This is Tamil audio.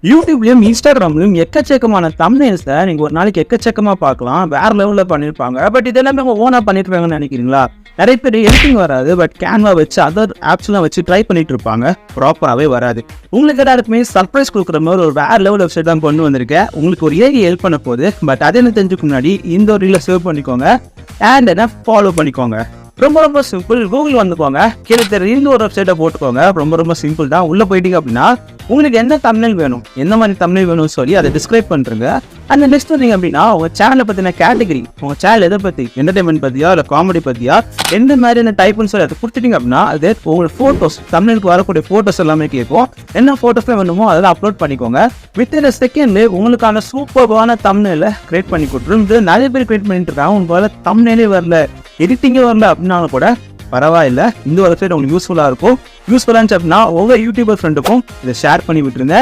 யூடியூப்லயும் இன்ஸ்டாகிராம்லயும் எக்கச்சக்கமான தம்ப்நெயில்ஸை நீங்க ஒரு நாளைக்கு எக்கச்சக்கமா பார்க்கலாம். வேற லெவல்ல பண்ணிருப்பாங்க. பட் இது எல்லாமே அவங்க ஓனா பண்ணிருப்பாங்கன்னு நினைக்கிறீங்களா? நிறைய பேர் எடிட்டிங் வராது, பட் கேன்வா வச்சு அதர் ஆப்ஸ்லாம் வச்சு ட்ரை பண்ணிட்டு இருப்பாங்க. ப்ராப்பராகவே வராது. உங்களுக்கு எல்லாருக்குமே சர்ப்ரைஸ் கொடுக்குற மாதிரி ஒரு வேற லெவல் வெப்சைட் தான் கொண்டு வந்திருக்கேன். உங்களுக்கு ஒரு ஏஐ ஹெல்ப் பண்ண போகுது. பட் அதை என்ன தெரிஞ்சுக்க முன்னாடி இந்த ஒரு ரீலை சேவ் பண்ணிக்கோங்க அண்ட் என்ன ஃபாலோ பண்ணிக்கோங்க. ரொம்ப சிம்பிள். கூகுள் வந்துக்கோங்க. கீழே தெரிஞ்ச ஒரு வெப்சைட்டை போட்டுக்கோங்க. ரொம்ப சிம்பிள் தான். உள்ள போயிட்டீங்க அப்படின்னா உங்களுக்கு என்ன தம்ப்நெயில் வேணும், எந்த மாதிரி தம்ப்நெயில் வேணும்னு சொல்லி அதை டிஸ்கிரைப் பண்ணுறங்க. அந்த நெக்ஸ்ட் வந்தீங்க அப்படின்னா உங்கள் சேனலை பற்றின கேட்டகரி, உங்கள் சேனல் எதை பற்றி, என்டர்டைன்மெண்ட் பற்றியா இல்லை காமெடி பற்றியா, எந்த மாதிரியான டைப்புன்னு சொல்லி அதை கொடுத்துட்டீங்க அப்படின்னா அது உங்களோட ஃபோட்டோஸ், தம்ப்நெயிலுக்கு வரக்கூடிய ஃபோட்டோஸ் எல்லாமே கேட்கும். என்ன ஃபோட்டோஸ்லாம் வேணுமோ அதெல்லாம் அப்லோட் பண்ணிக்கோங்க. வித்தின் அ செகண்ட்ல உங்களுக்கான சூப்பர்வான தம்ப்நெயிலை கிரியேட் பண்ணி கொடுத்துரும். நிறைய பேர் கிரியேட் பண்ணிட்டு இருக்காங்க. உங்களால் தம்ப்நெயிலே வரல, எடிட்டிங்கே வரல அப்படின்னாலும் கூட பரவாயில்ல. இந்த வெப்சைட் உங்களுக்கு யூஸ்ஃபுல்லாக இருக்கும். யூஸ்ஃபுல்லாக இருந்துச்சு அப்படின்னா ஒவ்வொரு யூடியூபர் ஃப்ரெண்டுக்கும் இதை ஷேர் பண்ணி விட்டுருங்க.